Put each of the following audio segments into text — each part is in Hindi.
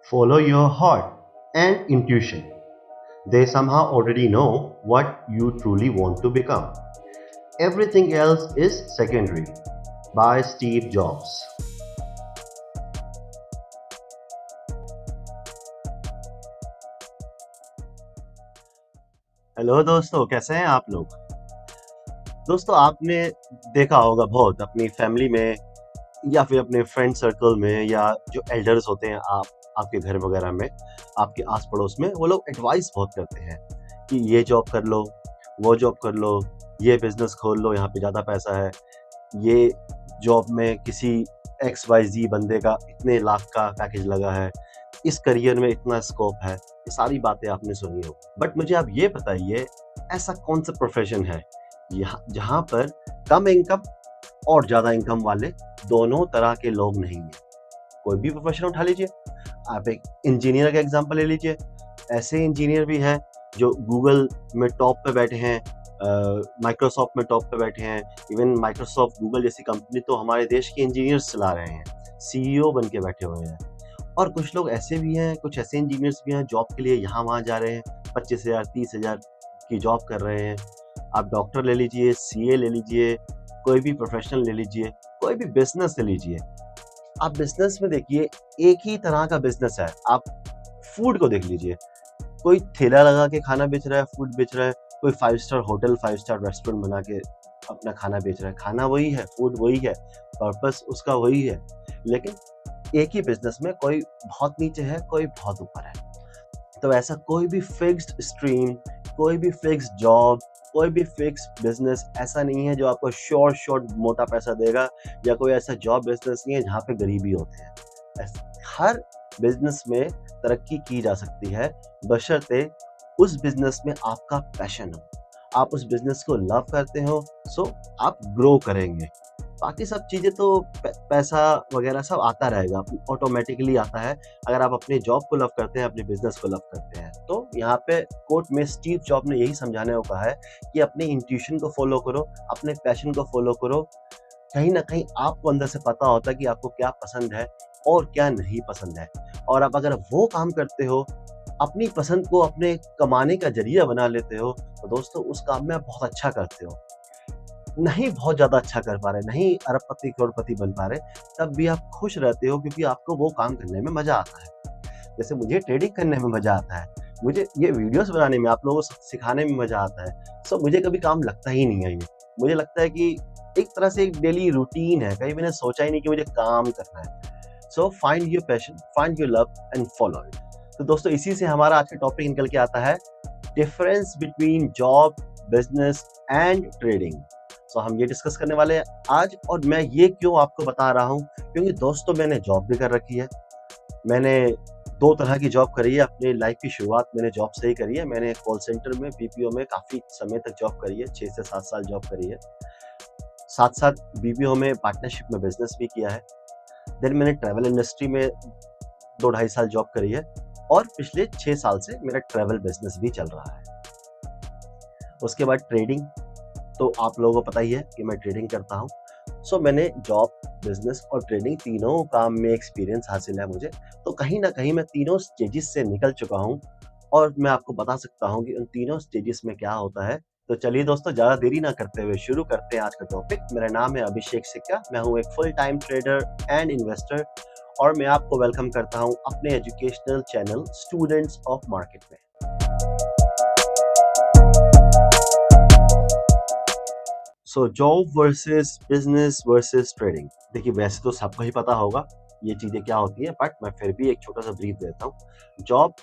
Follow your heart and intuition. They somehow already know what you truly want to become. Everything else is secondary. By Steve Jobs. Hello दोस्तों, कैसे हैं आप लोग? दोस्तों, आपने देखा होगा बहुत अपनी फैमिली में या फिर अपने फ्रेंड सर्कल में, या जो एल्डर्स होते हैं आपके घर वगैरह में, आपके आस पड़ोस में, वो लोग एडवाइस बहुत करते हैं कि ये जॉब कर लो, वो जॉब कर लो, ये बिजनेस खोल लो, यहाँ पे ज़्यादा पैसा है, ये जॉब में किसी XYZ बंदे का इतने लाख का पैकेज लगा है, इस करियर में इतना स्कोप है। ये सारी बातें आपने सुनी हो, बट मुझे आप ये बताइए, ऐसा कौन सा प्रोफेशन है जहाँ पर कम इनकम और ज़्यादा इनकम वाले दोनों तरह के लोग नहीं हैं? कोई भी प्रोफेशन उठा लीजिए, आप एक इंजीनियर का एग्जांपल ले लीजिए। ऐसे इंजीनियर भी हैं जो गूगल में टॉप पे बैठे हैं, माइक्रोसॉफ्ट में टॉप पे बैठे हैं। इवन माइक्रोसॉफ्ट, गूगल जैसी कंपनी तो हमारे देश के इंजीनियर्स चला रहे हैं, CEO बन के बैठे हुए हैं। और कुछ लोग ऐसे भी हैं, कुछ ऐसे इंजीनियर्स भी हैं जॉब के लिए यहाँ वहाँ जा रहे हैं, 25,000 30,000 की जॉब कर रहे हैं। आप डॉक्टर ले लीजिए, CA ले लीजिए, कोई भी प्रोफेशनल ले लीजिए, कोई भी बिजनेस ले लीजिए। आप बिजनेस में देखिए, एक ही तरह का बिजनेस है। आप फूड को देख लीजिए, कोई ठेला लगा के खाना बेच रहा है, फूड बेच रहा है, कोई 5 स्टार होटल, 5 स्टार रेस्टोरेंट बना के अपना खाना बेच रहा है। खाना वही है, फूड वही है, पर्पस उसका वही है, लेकिन एक ही बिजनेस में कोई बहुत नीचे है, कोई बहुत ऊपर है। तो ऐसा कोई भी फिक्स्ड स्ट्रीम, कोई भी फिक्स्ड जॉब, कोई भी फिक्स्ड बिजनेस ऐसा नहीं है जो आपको शॉर्ट मोटा पैसा देगा, या कोई ऐसा जॉब बिजनेस नहीं है जहाँ पे गरीबी होते हैं। हर बिजनेस में तरक्की की जा सकती है, बशर्ते उस बिजनेस में आपका पैशन हो, आप उस बिजनेस को लव करते हो, सो आप ग्रो करेंगे। बाकी सब चीज़ें तो पैसा वगैरह सब आता रहेगा, ऑटोमेटिकली आता है। अगर आप अपने जॉब को लव करते हैं, अपने बिजनेस को लव करते हैं, तो यहाँ पे कोट में स्टीव जॉब ने यही समझाने को कहा है कि अपने इंट्यूशन को फॉलो करो, अपने पैशन को फॉलो करो। कहीं ना कहीं आपको अंदर से पता होता है कि आपको क्या पसंद है और क्या नहीं पसंद है, और आप अगर वो काम करते हो, अपनी पसंद को अपने कमाने का जरिया बना लेते हो, तो दोस्तों उस काम में आप बहुत अच्छा करते हो। नहीं बहुत ज़्यादा अच्छा कर पा रहे, नहीं अरबपति करोड़पति बन पा रहे, तब भी आप खुश रहते हो, क्योंकि आपको वो काम करने में मज़ा आता है। जैसे मुझे ट्रेडिंग करने में मज़ा आता है, मुझे ये वीडियोज़ बनाने में, आप लोगों को सिखाने में मज़ा आता है। सो मुझे कभी काम लगता ही नहीं है ये। मुझे लगता है कि एक तरह से एक डेली रूटीन है, कहीं मैंने सोचा ही नहीं कि मुझे काम करना है। So find your passion, find your love and follow it. तो दोस्तों, इसी से हमारा आज का टॉपिक निकल के आता है, difference between job, business and trading. So हम ये डिस्कस करने वाले हैं आज। और मैं ये क्यों आपको बता रहा हूँ, क्योंकि दोस्तों मैंने जॉब भी कर रखी है। मैंने 2 तरह की जॉब करी है। अपनी लाइफ की शुरुआत मैंने जॉब से ही करी है। मैंने कॉल सेंटर में, BPO में काफ़ी समय तक जॉब करी है, 6 से 7 साल जॉब करी है। साथ-साथ BPO में पार्टनरशिप में बिजनेस भी किया है। देन मैंने ट्रैवल इंडस्ट्री में 2 ढाई साल जॉब करी है, और पिछले 6 साल से मेरा ट्रैवल बिजनेस भी चल रहा है। उसके बाद ट्रेडिंग, तो आप लोगों को पता ही है कि मैं ट्रेडिंग करता हूँ। सो मैंने जॉब, बिजनेस और ट्रेडिंग तीनों काम में एक्सपीरियंस हासिल है मुझे। तो कहीं ना कहीं मैं तीनों स्टेजेस से निकल चुका हूँ, और मैं आपको बता सकता हूँ कि उन तीनों स्टेजेस में क्या होता है। तो चलिए दोस्तों, ज़्यादा देरी ना करते हुए शुरू करते हैं आज का टॉपिक। मेरा नाम है अभिषेक सिक्का, मैं हूँ एक full time trader and investor, और मैं आपको वेलकम करता हूँ अपने educational channel students of market में। So job versus business versus trading, देखिए वैसे तो सबको ही पता होगा ये चीज़ें क्या होती हैं, बट मैं फिर भी एक छोटा सा ब्रीफ देता हूँ। जॉब,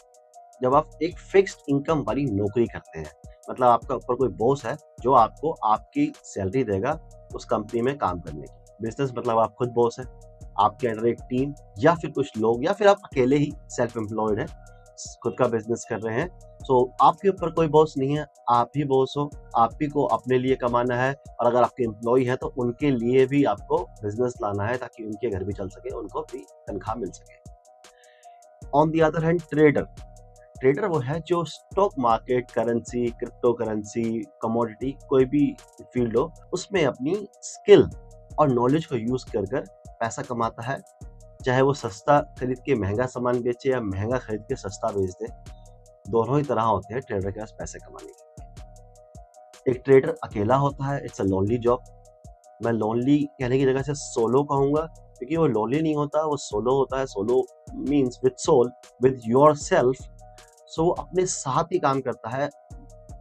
जब आप एक फिक्स्ड इनकम वाली नौकरी करते हैं, मतलब आपका ऊपर कोई बॉस है जो आपको आपकी सैलरी देगा उस कंपनी में काम करने की। बिजनेस मतलब आप खुद बॉस है, आपके अंडर एक टीम या फिर कुछ लोग, या फिर आप अकेले ही सेल्फ एम्प्लॉयड हैं, खुद का बिजनेस कर रहे हैं। सो आपके ऊपर कोई बॉस नहीं है, आप ही बॉस हो, आप ही को अपने लिए कमाना है, और अगर आपके एम्प्लॉय है तो उनके लिए भी आपको बिजनेस लाना है, ताकि उनके घर भी चल सके, उनको भी तनख्वाह मिल सके। On the other hand trader, trader वो है जो stock market, currency, crypto currency, commodity, कोई भी फील्ड हो, उसमें अपनी स्किल और नॉलेज को यूज कर कर पैसा कमाता है, चाहे वो सस्ता खरीद के महंगा सामान बेचे या महंगा खरीद के सस्ता बेच दे, दोनों ही तरह होते हैं ट्रेडर के पास पैसे कमाने के। एक ट्रेडर अकेला होता है, इट्स अ लोनली जॉब। मैं लोनली कहने की जगह से सोलो कहूंगा, क्योंकि वो लोनली नहीं होता, वो सोलो होता है। Solo means with soul, with your self. So वो अपने साथ ही काम करता है।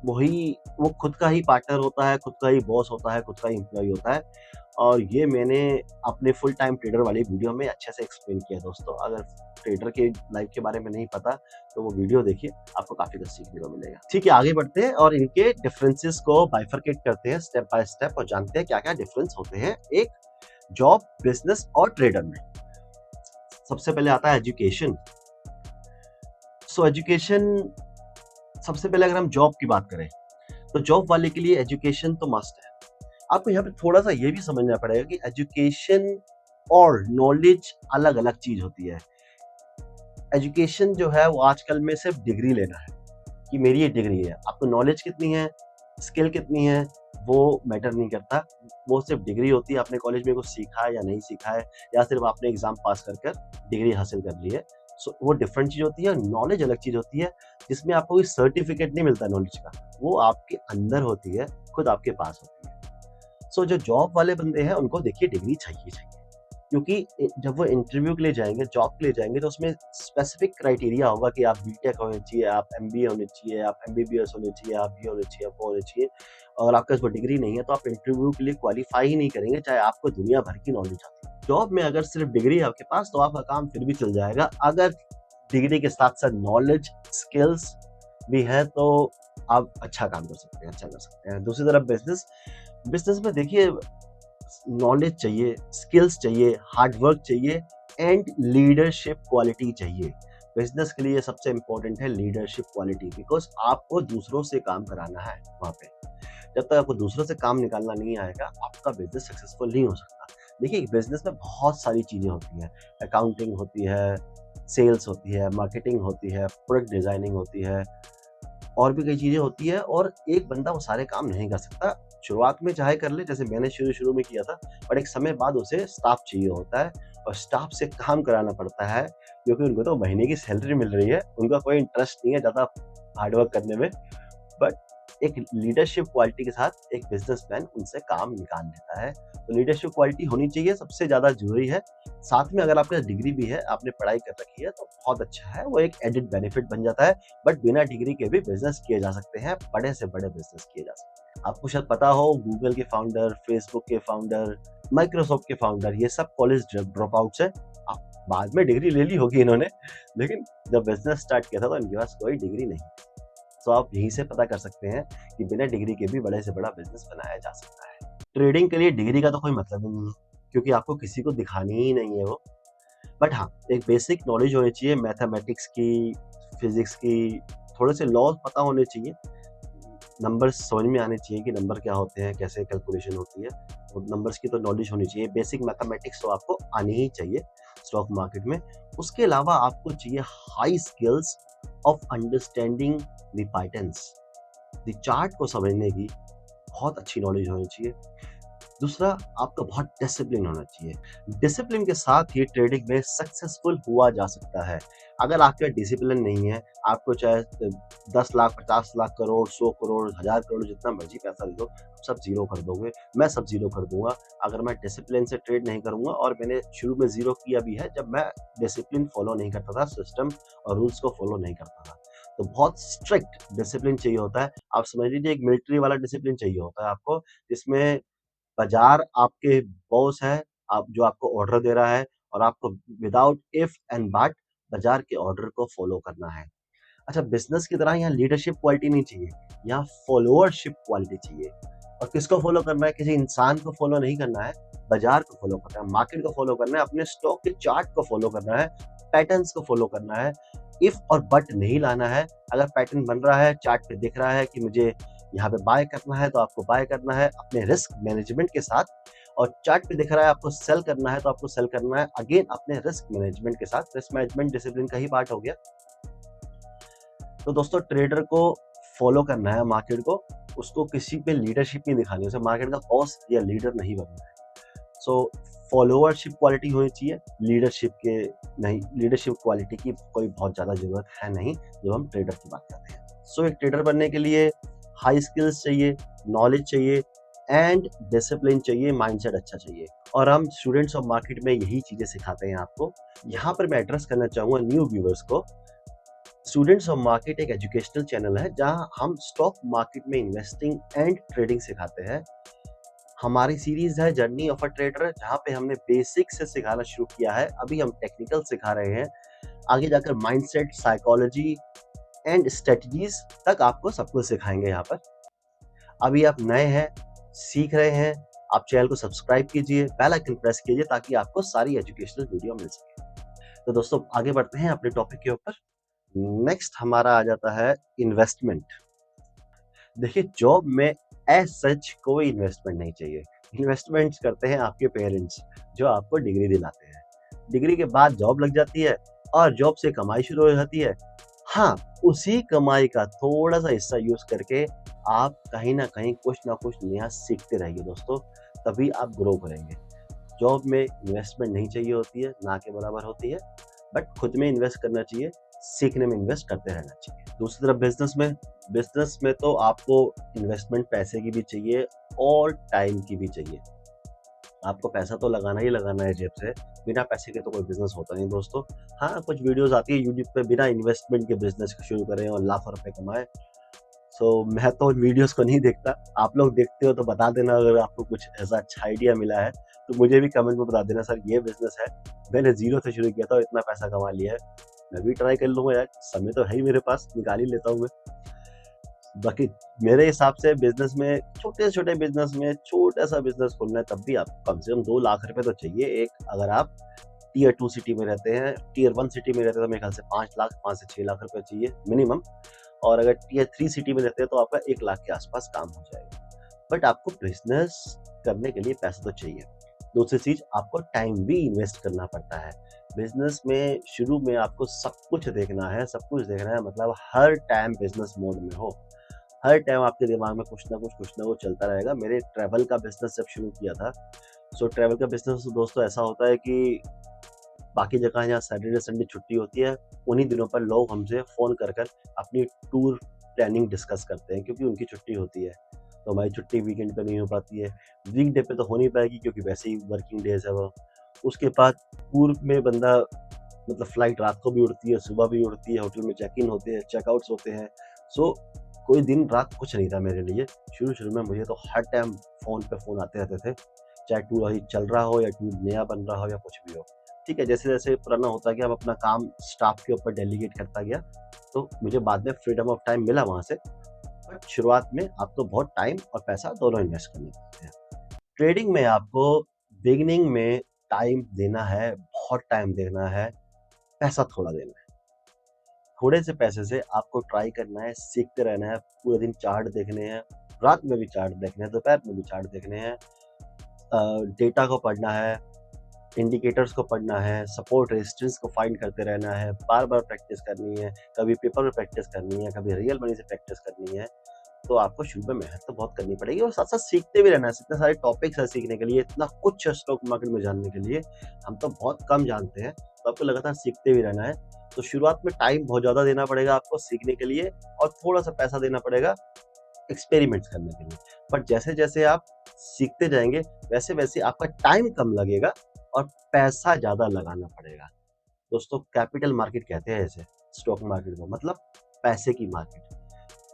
वो खुद का ही पार्टनर होता है, खुद का ही बॉस होता है, खुद का ही एम्प्लॉय होता है। और ये मैंने अपने फुल टाइम ट्रेडर वाली वीडियो में अच्छे से एक्सप्लेन किया दोस्तों। अगर ट्रेडर के लाइफ के बारे में नहीं पता तो वो वीडियो देखिए, आपको काफी कुछ सीखने को मिलेगा। ठीक है, आगे बढ़ते हैं और इनके डिफरेंसेस को बाइफरकेट करते हैं स्टेप बाय स्टेप और जानते हैं क्या क्या डिफरेंस होते हैं एक जॉब, बिजनेस और ट्रेडर में। सबसे पहले आता है एजुकेशन। सो एजुकेशन, सबसे पहले अगर हम जॉब की बात करें तो जॉब वाले के लिए एजुकेशन तो मस्ट है। आपको यहाँ पे थोड़ा सा ये भी समझना पड़ेगा कि एजुकेशन और नॉलेज अलग अलग चीज होती है। एजुकेशन जो है वो आजकल में सिर्फ डिग्री लेना है कि मेरी ये डिग्री है। आपको नॉलेज कितनी है, स्किल कितनी है, वो मैटर नहीं करता। वो सिर्फ डिग्री होती है। आपने कॉलेज में कुछ सीखा है या नहीं सीखा है, या सिर्फ आपने एग्जाम पास कर कर डिग्री हासिल कर ली है। सो वो डिफरेंट चीज होती है। नॉलेज अलग चीज होती है, जिसमें आपको कोई सर्टिफिकेट नहीं मिलता नॉलेज का, वो आपके अंदर होती है, खुद आपके पास होती है। सो जो जॉब वाले बंदे हैं उनको देखिए डिग्री चाहिए चाहिए, क्योंकि जब वो इंटरव्यू के लिए जाएंगे, जॉब के लिए जाएंगे, तो उसमें स्पेसिफिक क्राइटेरिया होगा कि आप बीटेक होने चाहिए, आप एमबीए होने चाहिए, आप एमबीबीएस होने चाहिए, आप ये होने चाहिए, वो होने चाहिए। और आपके पास वो डिग्री नहीं है तो आप इंटरव्यू के लिए क्वालिफाई ही नहीं करेंगे, चाहे आपको दुनिया भर की नॉलेज आती है। जॉब में अगर सिर्फ डिग्री है आपके पास तो आपका काम फिर भी चल जाएगा। अगर डिग्री के साथ साथ नॉलेज, स्किल्स भी है तो आप अच्छा काम कर सकते हैं, अच्छा कर सकते हैं। दूसरी तरफ बिजनेस, बिजनेस में देखिए नॉलेज चाहिए, स्किल्स चाहिए, हार्ड वर्क चाहिए एंड लीडरशिप क्वालिटी चाहिए। बिजनेस के लिए सबसे इंपॉर्टेंट है लीडरशिप क्वालिटी, बिकॉज आपको दूसरों से काम कराना है वहां पे। जब तक आपको दूसरों से काम निकालना नहीं आएगा, आपका बिजनेस सक्सेसफुल नहीं हो सकता। देखिए बिजनेस में बहुत सारी चीजें होती हैं, अकाउंटिंग होती है, सेल्स होती है, मार्केटिंग होती है, प्रोडक्ट डिजाइनिंग होती है, और भी कई चीजें होती है। और एक बंदा वो सारे काम नहीं कर सकता। शुरुआत में चाहे कर ले, जैसे मैंने शुरू में किया था, पर एक समय बाद उसे स्टाफ चाहिए होता है और स्टाफ से काम कराना पड़ता है, क्योंकि उनको तो महीने की सैलरी मिल रही है, उनका कोई इंटरेस्ट नहीं है ज्यादा हार्डवर्क करने में। बट एक लीडरशिप क्वालिटी के साथ एक बिजनेसमैन उनसे काम निकाल लेता है। तो लीडरशिप क्वालिटी होनी चाहिए, सबसे ज्यादा जरूरी है। साथ में अगर आपके पास डिग्री भी है, आपने पढ़ाई कर रखी है, तो बहुत अच्छा है, वो एक एडिड बेनिफिट बन जाता है। बट बिना डिग्री के भी बिजनेस किए जा सकते हैं, बड़े से बड़े बिजनेस किए जा सकते हैं। आपको शायद पता हो, गूगल के फाउंडर, फेसबुक के फाउंडर, माइक्रोसॉफ्ट के फाउंडर, ये सब कॉलेज ड्रॉप आउट्स है। बाद में डिग्री ले ली होगी इन्होंने, लेकिन जब बिजनेस स्टार्ट किया था तो इनके पास कोई डिग्री नहीं। तो आप यहीं से पता कर सकते हैं कि बिना डिग्री के भी बड़े से बड़ा बिजनेस बनाया जा सकता है। ट्रेडिंग के लिए डिग्री का तो कोई मतलब ही नहीं है, क्योंकि आपको किसी को दिखानी ही नहीं है वो। बट हाँ, एक बेसिक नॉलेज होनी चाहिए मैथमेटिक्स की, फिजिक्स की, थोड़े से लॉ पता होने चाहिए, नंबर्स समझ में आने चाहिए कि नंबर क्या होते हैं, कैसे कैलकुलेशन होती है। वो नंबर्स की तो नॉलेज होनी चाहिए। बेसिक मैथमेटिक्स तो आपको आनी ही चाहिए स्टॉक मार्केट में। उसके अलावा आपको चाहिए high skills of understanding the patterns, the chart को समझने की बहुत अच्छी नॉलेज होनी चाहिए। दूसरा, आपका बहुत डिसिप्लिन होना चाहिए। डिसिप्लिन के साथ ही ट्रेडिंग में सक्सेसफुल हुआ जा सकता है। अगर आपका डिसिप्लिन नहीं है, आपको चाहे 10 लाख, 50 लाख, करोड़, 100 करोड़, 1000 करोड़, जितना मर्जी पैसा दे दो, सब जीरो कर दोगे। मैं सब जीरो कर दूंगा अगर मैं डिसिप्लिन से ट्रेड नहीं करूंगा। और मैंने शुरू में जीरो किया भी है, जब मैं डिसिप्लिन फॉलो नहीं करता था, सिस्टम और रूल्स को फॉलो नहीं करता था। तो बहुत स्ट्रिक्ट डिसिप्लिन चाहिए होता है। आप समझ लीजिए एक मिलिट्री वाला डिसिप्लिन चाहिए होता है आपको, जिसमें बाजार आपके बॉस है, आप जो आपको ऑर्डर दे रहा है, और आपको विदाउट इफ एंड बट बाजार के ऑर्डर को फॉलो करना है। अच्छा, बिजनेस की तरह यहाँ लीडरशिप क्वालिटी नहीं चाहिए, यहाँ फॉलोअरशिप क्वालिटी चाहिए। और किसको फॉलो करना है? किसी इंसान को फॉलो नहीं करना है, बाजार को फॉलो करना है, मार्केट को फॉलो करना है, अपने स्टॉक के चार्ट को फॉलो करना है, पैटर्न्स को फॉलो करना है। इफ और बट नहीं लाना है। अगर पैटर्न बन रहा है, चार्ट पे दिख रहा है कि मुझे यहाँ पे बाय करना है, तो आपको बाय करना है अपने रिस्क मैनेजमेंट के साथ। और चार्ट पे दिख रहा है आपको सेल करना है, तो आपको सेल करना है अगेन अपने रिस्क मैनेजमेंट के साथ। रिस्क मैनेजमेंट डिसिप्लिन का ही पार्ट हो गया। तो दोस्तों, ट्रेडर को फॉलो करना है मार्केट को, उसको किसी पे लीडरशिप नहीं दिखानी, उसे मार्केट का बॉस या लीडर नहीं बनना है। सो फॉलोअरशिप क्वालिटी होनी चाहिए, लीडरशिप के नहीं, लीडरशिप क्वालिटी की कोई बहुत ज़्यादा ज़रूरत है नहीं जब हम ट्रेडर की बात करते हैं। सो एक ट्रेडर बनने के लिए हाई स्किल्स चाहिए, नॉलेज चाहिए एंड डिसिप्लिन चाहिए, माइंडसेट अच्छा चाहिए। और हम स्टूडेंट्स ऑफ मार्केट में यही चीज़ें सिखाते हैं आपको। यहाँ पर मैं एड्रेस करना चाहूँगा न्यू व्यूअर्स को। स्टूडेंट्स ऑफ मार्केट एक एजुकेशनल चैनल है जहाँ हम स्टॉक मार्केट में इन्वेस्टिंग एंड ट्रेडिंग सिखाते हैं। हमारी सीरीज है जर्नी ऑफ अ ट्रेडर, जहाँ पे हमने बेसिक से सिखाना शुरू किया है, अभी हम टेक्निकल सिखा रहे हैं, आगे जाकर माइंडसेट, साइकोलॉजी एंड स्ट्रेटजीज तक आपको सब कुछ सिखाएंगे यहाँ पर। अभी आप नए हैं, सीख रहे हैं, आप चैनल को सब्सक्राइब कीजिए, बेल आइकन प्रेस कीजिए ताकि आपको सारी एजुकेशनल वीडियो मिल सके। तो दोस्तों आगे बढ़ते हैं अपने टॉपिक के ऊपर। नेक्स्ट हमारा आ जाता है इन्वेस्टमेंट। देखिए जॉब में एज सच कोई इन्वेस्टमेंट नहीं चाहिए। इन्वेस्टमेंट्स करते हैं आपके पेरेंट्स जो आपको डिग्री दिलाते हैं। डिग्री के बाद जॉब लग जाती है और जॉब से कमाई शुरू हो जाती है। हाँ, उसी कमाई का थोड़ा सा हिस्सा यूज करके आप कहीं ना कहीं कुछ ना कुछ नया सीखते रहिए दोस्तों, तभी आप ग्रो करेंगे। जॉब में इन्वेस्टमेंट नहीं चाहिए होती है, ना के बराबर होती है, बट खुद में इन्वेस्ट करना चाहिए, सीखने में इन्वेस्ट करते रहना चाहिए। दूसरी तरफ बिजनेस में तो आपको इन्वेस्टमेंट पैसे की भी चाहिए और टाइम की भी चाहिए। आपको पैसा तो लगाना ही लगाना है जेब से, बिना पैसे के तो कोई बिजनेस होता नहीं दोस्तों। हाँ, कुछ वीडियोस आती है यूट्यूब पे, बिना इन्वेस्टमेंट के बिजनेस शुरू करें और लाखों रुपए कमाएं। मैं तो उन वीडियोस को नहीं देखता। आप लोग देखते हो तो बता देना, अगर आपको कुछ ऐसा अच्छा आइडिया मिला है तो मुझे भी कमेंट में बता देना, सर ये बिजनेस है, मैंने जीरो से शुरू किया था और इतना पैसा कमा लिया है, मैं भी ट्राई कर लूंगा यार, समय तो है ही मेरे पास, निकाल ही लेता हूँ मैं। बाकी मेरे हिसाब से बिजनेस में, छोटे छोटे बिजनेस में छोटा सा बिजनेस खोलना है तब भी आपको कम से कम 2 लाख रुपए तो चाहिए एक। अगर आप टीयर 2 सिटी में रहते हैं, टीयर 1 सिटी में रहते हैं तो मेरे ख्याल से 5 लाख, 5 से 6 लाख रुपए चाहिए मिनिमम। और अगर टीयर 3 सिटी में रहते हैं तो आपका 1 लाख के आसपास काम हो जाएगा। बट आपको बिजनेस करने के लिए पैसा तो चाहिए। दूसरी चीज, आपको टाइम भी इन्वेस्ट करना पड़ता है। बिजनेस में शुरू में आपको सब कुछ देखना है, सब कुछ देखना है, मतलब हर टाइम बिजनेस मोड में हो, हर टाइम आपके दिमाग में कुछ ना कुछ चलता रहेगा। मेरे ट्रैवल का बिजनेस जब शुरू किया था, ट्रैवल का बिजनेस दोस्तों ऐसा होता है कि बाकी जगह जहाँ सैटरडे संडे छुट्टी होती है, उन्हीं दिनों पर लोग हमसे फ़ोन कर अपनी टूर प्लानिंग डिस्कस करते हैं क्योंकि उनकी छुट्टी होती है। तो हमारी छुट्टी वीकेंड पे नहीं हो पाती है, वीकडे पे तो हो नहीं पाएगी क्योंकि वैसे ही वर्किंग डेज़ है वो। उसके बाद टूर में बंदा, मतलब फ्लाइट रात को भी उड़ती है, सुबह भी उड़ती है, होटल में चेक इन होते हैं, चेकआउट्स होते हैं। कोई दिन रात कुछ नहीं था मेरे लिए। शुरू में मुझे तो हर टाइम फ़ोन पे फ़ोन आते रहते थे, चाहे टूर अभी चल रहा हो या टूर नया बन रहा हो या कुछ भी हो। ठीक है, जैसे-जैसे पुराना होता गया, अब अपना काम स्टाफ के ऊपर डेलीगेट करता गया, तो मुझे बाद में फ्रीडम ऑफ टाइम मिला वहाँ से। बट शुरुआत में आपको बहुत टाइम और पैसा दोनों इन्वेस्ट करने पड़ते हैं। ट्रेडिंग में आपको बिगिनिंग में टाइम देना है, बहुत टाइम देना है, पैसा थोड़ा देना है। थोड़े से पैसे से आपको ट्राई करना है, सीखते रहना है, पूरे दिन चार्ट देखने हैं, रात में भी चार्ट देखने हैं, दोपहर में भी चार्ट देखने हैं, डेटा को पढ़ना है, इंडिकेटर्स को पढ़ना है, सपोर्ट रेजिस्टेंस को फाइंड करते रहना है, बार-बार प्रैक्टिस करनी है, कभी पेपर में प्रैक्टिस करनी है, कभी रियल मनी से प्रैक्टिस करनी है। तो आपको शुरू में मेहनत तो बहुत करनी पड़ेगी और साथ-साथ सीखते भी रहना है। इतने सारे टॉपिक्स हैं सीखने के लिए, इतना कुछ है स्टॉक मार्केट में जानने के लिए, हम तो बहुत कम जानते हैं, तो आपको लगातार सीखते भी रहना है। तो शुरुआत में टाइम बहुत ज़्यादा देना पड़ेगा आपको सीखने के लिए और थोड़ा-सा पैसा देना पड़ेगा एक्सपेरिमेंट्स करने के लिए। बट जैसे-जैसे आप सीखते जाएँगे, वैसे-वैसे आपका टाइम कम लगेगा और पैसा ज़्यादा लगाना पड़ेगा। दोस्तों कैपिटल मार्केट कहते हैं इसे, स्टॉक मार्केट को, मतलब पैसे की मार्केट।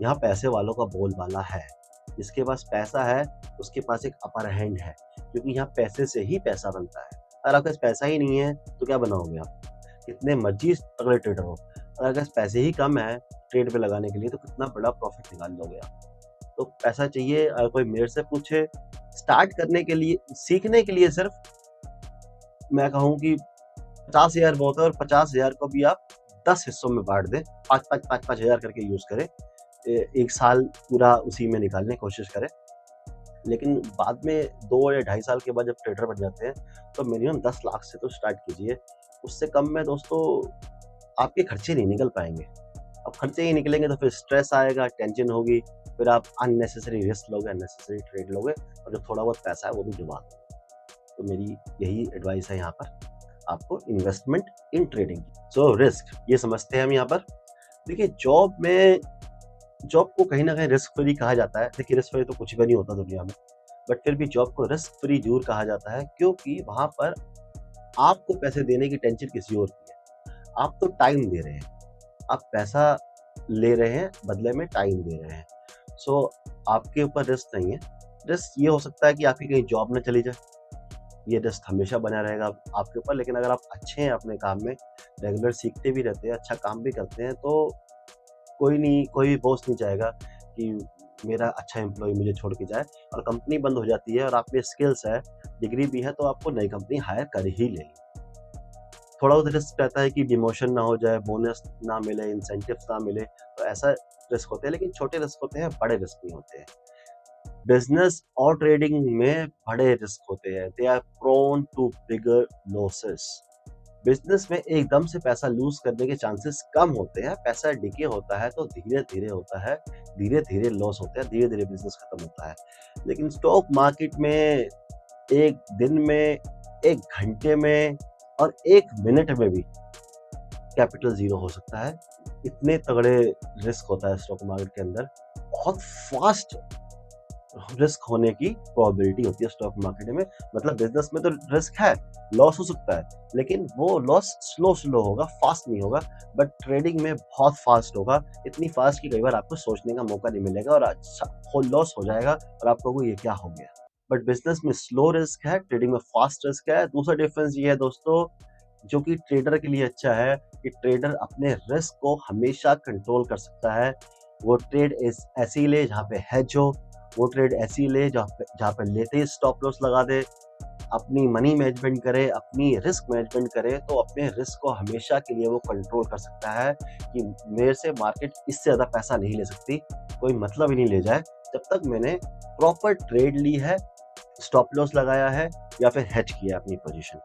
यहाँ पैसे वालों का बोलबाला है। जिसके पास पैसा है, उसके पास एक अपर हैंड है, क्योंकि यहाँ पैसे से ही पैसा बनता है। अगर आपके पास पैसा ही नहीं है, तो क्या बनाओगे आप? कितने मर्जी तगड़े ट्रेडर हो, अगर आपके पास पैसे ही कम है ट्रेड पे लगाने के लिए, तो कितना बड़ा प्रॉफिट निकाल लोगे आप? तो पैसा चाहिए। अगर कोई मेरे से पूछे स्टार्ट करने के लिए, सीखने के लिए सिर्फ मैं कहूँ कि 50,000 बहुत है और 50,000 को भी आप 10 हिस्सों में बाँट दें, 5-5 हज़ार करके यूज़ करें। 1 साल पूरा उसी में निकालने की कोशिश करें। लेकिन बाद में 2 या ढाई साल के बाद जब ट्रेडर बन जाते हैं, तो मिनिमम 10 लाख से तो स्टार्ट कीजिए। उससे कम में दोस्तों आपके खर्चे नहीं निकल पाएँगे। अब खर्चे ही निकलेंगे तो फिर स्ट्रेस आएगा, टेंशन होगी, फिर आप अननेसेसरी रिस्क लोगे, अननेसेसरी ट्रेड लोगे और जो थोड़ा बहुत पैसा है वो भी डुबा दोगे। तो मेरी यही एडवाइस है यहाँ पर आपको इन्वेस्टमेंट इन ट्रेडिंग की। सो रिस्क ये समझते हैं हम यहाँ पर। देखिए जॉब को कहीं न कहीं रिस्क फ्री कहा जाता है। देखिए रिस्क फ्री तो कुछ भी नहीं होता दुनिया में, बट फिर भी जॉब को रिस्क फ्री ज़रूर कहा जाता है, क्योंकि वहाँ पर आपको पैसे देने की टेंशन किसी और की है। आप तो टाइम दे रहे हैं, आप पैसा ले रहे हैं, बदले में टाइम दे रहे हैं। सो आपके ऊपर रिस्क नहीं है। रिस्क ये हो सकता है कि आपकी कहीं जॉब ना चली जाए, ये रिस्क हमेशा बना रहेगा आपके ऊपर। लेकिन अगर आप अच्छे हैं अपने काम में, रेगुलर सीखते भी रहते हैं, अच्छा काम भी करते हैं, तो कोई भी बॉस नहीं चाहेगा कि मेरा अच्छा एम्प्लॉयी मुझे छोड़ के जाए। और कंपनी बंद हो जाती है और आप में स्किल्स है, डिग्री भी है, तो आपको नई कंपनी हायर कर ही लेगी। थोड़ा बहुत रिस्क रहता है कि डिमोशन ना हो जाए, बोनस ना मिले, इंसेंटिव्स ना मिले, तो ऐसा रिस्क होते हैं। लेकिन छोटे रिस्क होते हैं, बड़े रिस्क नहीं होते हैं। बिजनेस और ट्रेडिंग में बड़े रिस्क होते हैं। They are prone to bigger losses. Business में एकदम से पैसा लूज करने के चांसेस कम होते हैं। पैसा डिके होता है तो धीरे धीरे होता है, धीरे धीरे लॉस होता है, धीरे धीरे बिजनेस खत्म होता है। लेकिन स्टॉक मार्केट में एक दिन में, एक घंटे में और एक मिनट में भी कैपिटल जीरो हो सकता है। इतने तगड़े रिस्क होता है स्टॉक मार्केट के अंदर। बहुत फास्ट रिस्क होने की प्रोबेबिलिटी होती है स्टॉक मार्केट में। मतलब बिजनेस में तो रिस्क है, लॉस हो सकता है, लेकिन वो लॉस स्लो होगा, फास्ट नहीं होगा। बट ट्रेडिंग में बहुत फास्ट होगा, इतनी फास्ट कि कई बार आपको सोचने का मौका नहीं मिलेगा और अच्छा लॉस हो जाएगा और आप कहोगे ये क्या हो गया। बट बिजनेस में स्लो रिस्क है, ट्रेडिंग में फास्ट रिस्क है। दूसरा डिफरेंस ये है दोस्तों, जो कि ट्रेडर के लिए अच्छा है, कि ट्रेडर अपने रिस्क को हमेशा कंट्रोल कर सकता है। वो ट्रेड ऐसी ले जहाँ पे हेज हो, वो ट्रेड ऐसी ले जहाँ पे लेते ही स्टॉप लॉस लगा दे, अपनी मनी मैनेजमेंट करे, अपनी रिस्क मैनेजमेंट करे, तो अपने रिस्क को हमेशा के लिए वो कंट्रोल कर सकता है कि मेरे से मार्केट इससे ज़्यादा पैसा नहीं ले सकती, कोई मतलब ही नहीं ले जाए, जब तक मैंने प्रॉपर ट्रेड ली है, स्टॉप लॉस लगाया है या फिर हेज किया अपनी पोजीशन।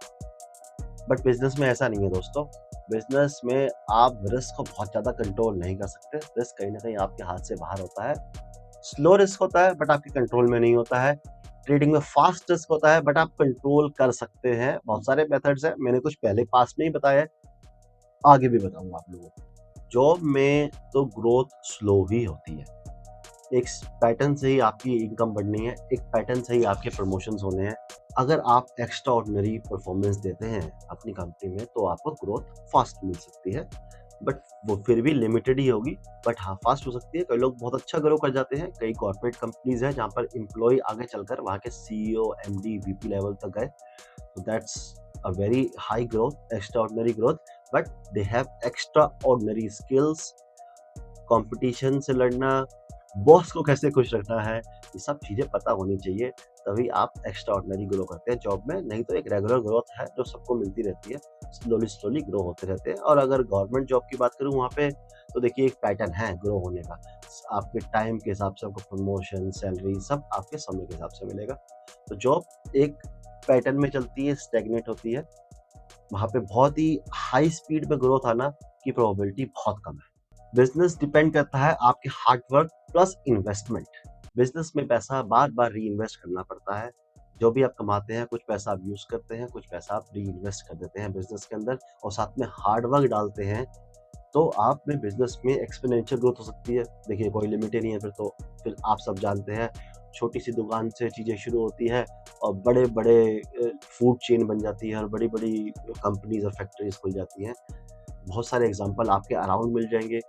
बट बिजनेस में ऐसा नहीं है दोस्तों। बिजनेस में आप रिस्क को बहुत ज़्यादा कंट्रोल नहीं कर सकते। रिस्क कहीं ना कहीं आपके हाथ से बाहर होता है। स्लो रिस्क होता है बट आपके कंट्रोल में नहीं होता है। ट्रेडिंग में फास्ट रिस्क होता है बट आप कंट्रोल कर सकते हैं। बहुत सारे मेथड्स हैं, मैंने कुछ पहले पास में ही बताया है, आगे भी बताऊंगा आप लोगों को। जॉब में तो ग्रोथ स्लो ही होती है। एक पैटर्न से ही आपकी इनकम बढ़नी है, एक पैटर्न से ही आपके प्रमोशंस होने हैं। अगर आप एक्स्ट्रा ऑर्डिनरी परफॉर्मेंस देते हैं अपनी कंपनी में, तो आपको ग्रोथ फास्ट मिल सकती है, बट वो फिर भी लिमिटेड ही होगी। बट हाँ, फास्ट हो सकती है। कई लोग बहुत अच्छा ग्रो कर जाते हैं। कई कॉर्पोरेट कंपनीज हैं जहाँ पर एम्प्लॉय आगे चलकर वहाँ के सीईओ, एमडी, वीपी लेवल तक गए। तो that's a very high growth, extra ordinary growth, but they have extra ordinary skills. Competition से लड़ना, बॉस को कैसे खुश रखना है, ये सब चीज़ें पता होनी चाहिए, तभी आप एक्स्ट्रा ऑर्डिनरी ग्रो करते हैं जॉब में। नहीं तो एक रेगुलर ग्रोथ है जो सबको मिलती रहती है, स्लोली ग्रो होते रहते हैं। और अगर गवर्नमेंट जॉब की बात करूँ, वहाँ पे तो देखिए एक पैटर्न है ग्रो होने का। आपके टाइम के हिसाब से आपको प्रमोशन, सैलरी सब आपके समय के हिसाब से मिलेगा। तो जॉब एक पैटर्न में चलती है, स्टैग्नेट होती है, वहाँ पे बहुत ही हाई स्पीड में ग्रोथ आना की प्रोबेबिलिटी बहुत कम है। बिजनेस डिपेंड करता है आपके hard work plus investment. Business में पैसा बार बार री इन्वेस्ट करना पड़ता है। जो भी आप कमाते हैं, कुछ पैसा आप यूज करते हैं, कुछ पैसा आप री इन्वेस्ट कर देते हैं बिजनेस के अंदर, और साथ में हार्ड वर्क डालते हैं, तो आप में बिजनेस में एक्सपोनेंशियल ग्रोथ हो सकती है। देखिए कोई लिमिट ही नहीं है फिर आप सब जानते हैं, छोटी सी दुकान से चीज़ें शुरू होती है और बड़े बड़े फूड चेन बन जाती है और बड़ी बड़ी कंपनीज और फैक्ट्रीज खुल जाती हैं। बहुत सारे एग्जाम्पल आपके अराउंड मिल जाएंगे।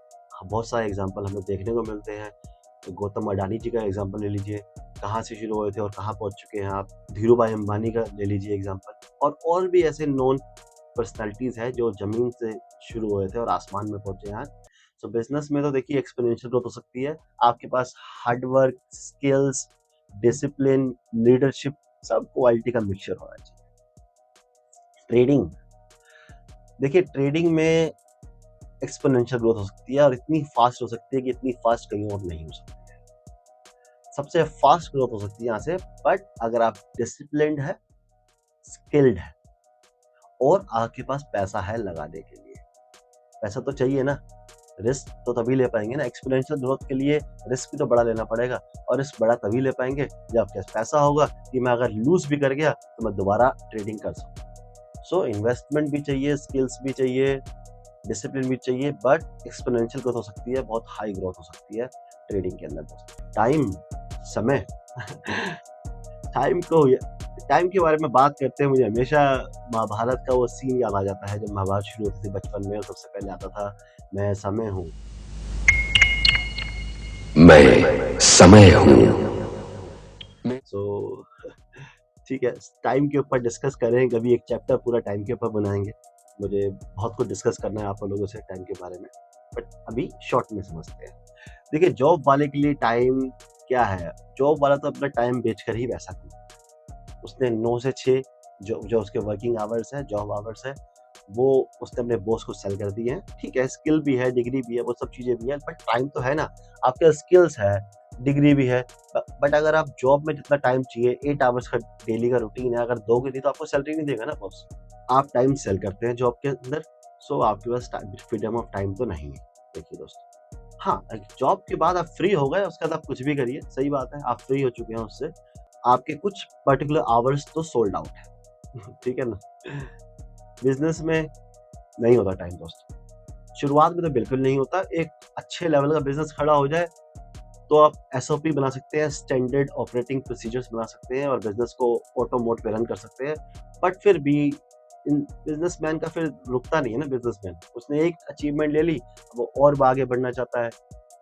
बहुत सारे एग्जाम्पल हमें देखने को मिलते हैं। तो गौतम अडानी जी का एग्जाम्पल ले लीजिए, कहाँ से शुरू हुए थे और कहाँ पहुँच चुके हैं आप। धीरू भाई अंबानी का ले लीजिए एग्जाम्पल, और भी ऐसे नॉन पर्सनैलिटीज़ है जो ज़मीन से शुरू हुए थे और आसमान में पहुँचे हैं आज। सो बिजनेस में तो देखिए एक्सपोनेंशियल ग्रोथ हो सकती है। आपके पास hard work, skills, discipline, leadership, सब क्वालिटी का मिक्सचर होना चाहिए। ट्रेडिंग, देखिए ट्रेडिंग में एक्सपोनेंशियल ग्रोथ हो सकती है और इतनी फास्ट हो सकती है कि इतनी फास्ट कहीं और नहीं हो सकती है। सबसे फास्ट ग्रोथ हो सकती है यहाँ से, बट अगर आप डिसिप्लिन्ड है, स्किल्ड है और आपके पास पैसा है लगाने के लिए। पैसा तो चाहिए ना, रिस्क तो तभी ले पाएंगे ना, एक्सपोनेंशियल ग्रोथ के लिए रिस्क भी तो बड़ा लेना पड़ेगा, और रिस्क बड़ा तभी ले पाएंगे जब आपके पास पैसा होगा कि मैं अगर लूज भी कर गया तो मैं दोबारा ट्रेडिंग कर सकूँ। सो इन्वेस्टमेंट भी चाहिए, स्किल्स भी चाहिए, डिसिप्लिन भी चाहिए, बट एक्सपोनेंशियल ग्रोथ हो सकती है, बहुत हाई ग्रोथ हो सकती है ट्रेडिंग के अंदर दोस्तों। टाइम, समय टाइम को टाइम के बारे में बात करते हैं मुझे हमेशा महाभारत का वो सीन याद आ जाता है, जब महाभारत शुरू होती थी बचपन में, और सबसे पहले आता था मैं समय हूँ। मैं समय हूँ। सो ठीक है, टाइम के ऊपर डिस्कस करें कभी, एक चैप्टर पूरा टाइम के ऊपर बनाएंगे। मुझे बहुत कुछ डिस्कस करना है आप लोगों से टाइम के बारे में, बट अभी शॉर्ट में समझते हैं। देखिए, जॉब वाले के लिए टाइम क्या है? जॉब वाला तो अपना टाइम बेचकर ही पैसा कमाता है। उसने 9 से 6 जो जो उसके वर्किंग आवर्स है, जॉब आवर्स है, वो उसने अपने बॉस को सेल कर दिए हैं। ठीक है, स्किल भी है, डिग्री भी है, वो सब चीज़ें भी हैं, बट टाइम तो है ना। आपके स्किल्स है, डिग्री भी है, बट अगर आप जॉब में जितना टाइम चाहिए, 8 आवर्स का डेली का रूटीन है, अगर दोगे नहीं तो आपको सैलरी नहीं देगा ना बॉस। आप टाइम सेल करते हैं जॉब के अंदर, सो आपके पास फ्रीडम ऑफ टाइम तो नहीं है। देखिए दोस्तों, हाँ, जॉब के बाद आप फ्री हो गए, उसके बाद आप कुछ भी करिए, सही बात है, आप फ्री हो चुके हैं उससे, आपके कुछ पर्टिकुलर आवर्स तो सोल्ड आउट है। ठीक है ना? बिजनेस में नहीं होता टाइम दोस्तों, शुरुआत में तो बिल्कुल नहीं होता। एक अच्छे लेवल का बिजनेस खड़ा हो जाए तो आप एसओपी बना सकते हैं, स्टैंडर्ड ऑपरेटिंग प्रोसीजर्स बना सकते हैं, और बिजनेस को ऑटो मोड पे रन कर सकते हैं। बट फिर भी इन बिजनेसमैन का फिर रुकता नहीं है ना बिजनेसमैन, उसने एक अचीवमेंट ले ली, वो और आगे बढ़ना चाहता है,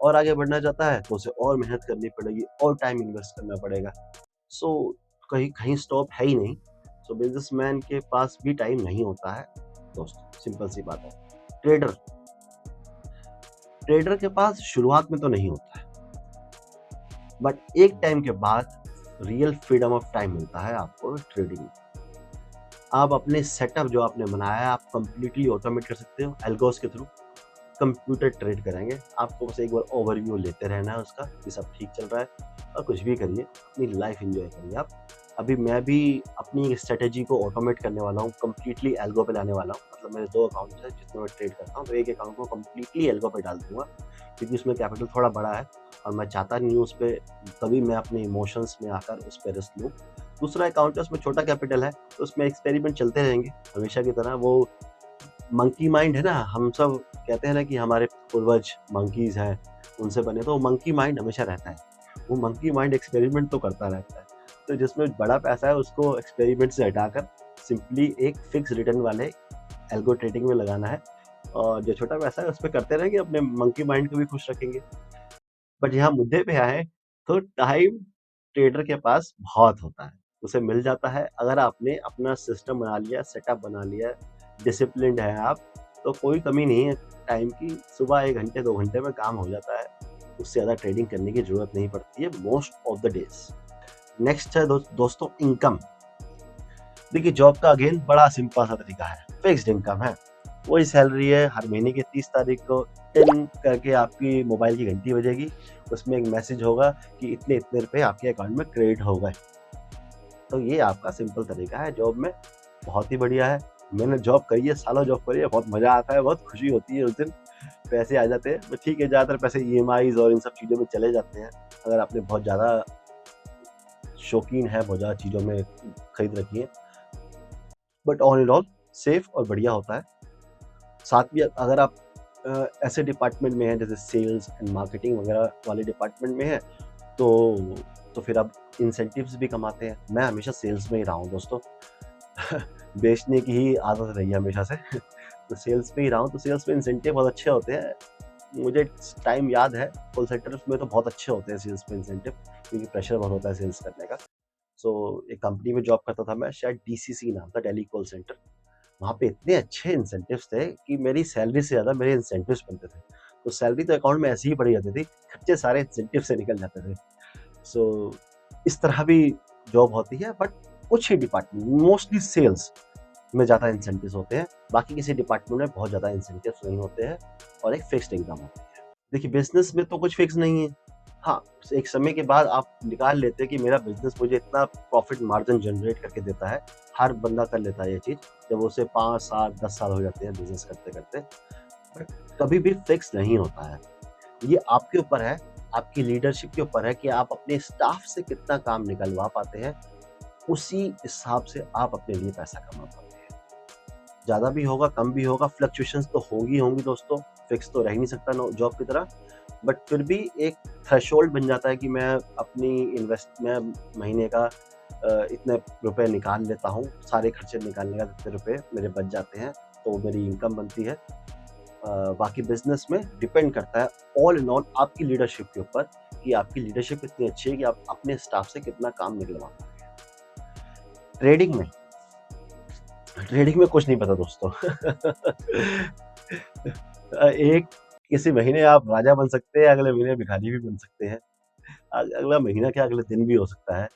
और आगे बढ़ना चाहता है तो उसे और मेहनत करनी पड़ेगी, और टाइम इन्वेस्ट करना पड़ेगा। सो कहीं कहीं स्टॉप है ही नहीं। सो बिजनेसमैन के पास भी टाइम नहीं होता है दोस्तों, सिंपल सी बात है। ट्रेडर ट्रेडर के पास शुरुआत में तो नहीं होता है, बट एक टाइम के बाद रियल फ्रीडम ऑफ टाइम मिलता है आपको ट्रेडिंग में। आप अपने सेटअप जो आपने बनाया है, आप कंप्लीटली ऑटोमेट कर सकते हो एल्गोस के थ्रू। कंप्यूटर ट्रेड कराएंगे आपको, बस एक बार ओवरव्यू लेते रहना है उसका कि सब ठीक चल रहा है, और कुछ भी करिए, अपनी लाइफ एंजॉय करिए आप। अभी मैं भी अपनी स्ट्रेटेजी को ऑटोमेट करने वाला हूँ, कंप्लीटली एल्गो पे लाने वाला हूँ। मतलब मेरे 2 अकाउंट्स हैं जिसमें मैं ट्रेड करता हूँ, तो एक अकाउंट को कंप्लीटली एल्गो पे डाल दूंगा, क्योंकि उसमें कैपिटल थोड़ा बड़ा है, और मैं चाहता नहीं हूँ उस पर कभी मैं अपने इमोशंस में आकर उस पर रिस्क लूँ। दूसरा अकाउंट है, उसमें छोटा कैपिटल है, तो उसमें एक्सपेरिमेंट चलते रहेंगे हमेशा की तरह। वो मंकी माइंड है ना, हम सब कहते हैं ना कि हमारे पूर्वज मंकीज हैं, उनसे बने, तो मंकी माइंड हमेशा रहता है। वो मंकी माइंड एक्सपेरिमेंट तो करता रहता है। तो जिसमें बड़ा पैसा है उसको एक्सपेरिमेंट से हटाकर सिंपली एक फिक्स रिटर्न वाले एल्गो ट्रेडिंग में लगाना है, और जो छोटा पैसा है उस पे करते रहेंगे, अपने मंकी माइंड को भी खुश रखेंगे। बट यहाँ मुद्दे पे आए तो टाइम ट्रेडर के पास बहुत होता है, उसे मिल जाता है। अगर आपने अपना सिस्टम बना लिया, सेटअप बना लिया, डिसिप्लिन्ड है आप, तो कोई कमी नहीं है टाइम की। सुबह 1 घंटे 2 घंटे में काम हो जाता है, उससे ज़्यादा ट्रेडिंग करने की ज़रूरत नहीं पड़ती है most of the days. Next है दोस्तों इनकम। देखिए, जॉब का अगेन बड़ा सिंपल सा तरीका है, फिक्स्ड इनकम है, वही सैलरी है। हर महीने की 30 तारीख को टिन करके आपकी मोबाइल की घंटी बजेगी, उसमें एक मैसेज होगा कि इतने इतने रुपए आपके अकाउंट में क्रेडिट हो गए। तो ये आपका सिंपल तरीका है जॉब में, बहुत ही बढ़िया है। मैंने जॉब करी है, सालों जॉब करी है, बहुत मज़ा आता है, बहुत खुशी होती है उस दिन, पैसे आ जाते हैं। बट ठीक है, ज़्यादातर पैसे ईएमआईज़ और इन सब चीज़ों में चले जाते हैं, अगर आपने बहुत ज़्यादा शौकीन है, बहुत ज़्यादा चीज़ों में खरीद रखी है। But all in all safe और बढ़िया होता है। साथ में अगर आप ऐसे डिपार्टमेंट में हैं जैसे सेल्स एंड मार्केटिंग वगैरह वाले डिपार्टमेंट में हैं, तो फिर आप इंसेंटिव्स भी कमाते हैं। मैं हमेशा सेल्स में ही रहा हूँ दोस्तों। बेचने की ही आदत रही है हमेशा से। तो सेल्स में ही रहा हूँ, तो सेल्स में इंसेंटिव बहुत अच्छे होते हैं। मुझे टाइम याद है, कॉल सेंटर्स में तो बहुत अच्छे होते हैं सेल्स में इंसेंटिव, क्योंकि प्रेशर बहुत होता है सेल्स करने का। सो एक कंपनी में जॉब करता था मैं, शायद डीसीसी नाम था, दिल्ली कॉल सेंटर। वहाँ पे इतने अच्छे इंसेंटिव्स थे कि मेरी सैलरी से ज़्यादा मेरे इंसेंटिव्स बनते थे। तो सैलरी तो अकाउंट में ऐसे ही पड़ी जाती थी, खर्चे सारे इंसेंटिव से निकल जाते थे। सो इस तरह भी जॉब होती है, बट कुछ ही डिपार्टमेंट, मोस्टली सेल्स में ज़्यादा इंसेंटिव्स होते हैं, बाकी किसी डिपार्टमेंट में बहुत ज़्यादा इंसेंटिव्स नहीं होते हैं, और एक फिक्स्ड इनकम होती है। देखिए, बिज़नेस में तो कुछ फिक्स नहीं है। हाँ, एक समय के बाद आप निकाल लेते हैं कि मेरा बिज़नेस मुझे इतना प्रॉफ़िट मार्जिन जनरेट करके देता है। हर बंदा कर लेता है ये चीज़, जब उसे 5, 7, 10 साल हो जाते हैं बिज़नेस करते-करते। बट कभी भी फिक्स नहीं होता है। ये आपके ऊपर है, आपकी लीडरशिप के ऊपर है कि आप अपने स्टाफ से कितना काम निकलवा पाते हैं, उसी हिसाब से आप अपने लिए पैसा कमा पाते हैं। ज़्यादा भी होगा, कम भी होगा, फ्लक्चुएशंस तो होंगी होंगी दोस्तों, फिक्स तो रह ही नहीं सकता नो जॉब की तरह। बट फिर भी एक थ्रेशोल्ड बन जाता है कि मैं महीने का इतने रुपए निकाल लेता हूँ, सारे खर्चे निकालने का इतने रुपए मेरे बच जाते हैं, तो वो मेरी इनकम बनती है। बाकी बिज़नेस में डिपेंड करता है ऑल इन ऑल आपकी लीडरशिप के ऊपर कि आपकी लीडरशिप कितनी अच्छी है कि आप अपने स्टाफ से कितना काम निकलवा पा रहे हैं। ट्रेडिंग में कुछ नहीं पता दोस्तों। एक किसी महीने आप राजा बन सकते हैं, अगले महीने भिखारी भी बन सकते हैं। अगला महीना क्या अगले दिन भी हो सकता है।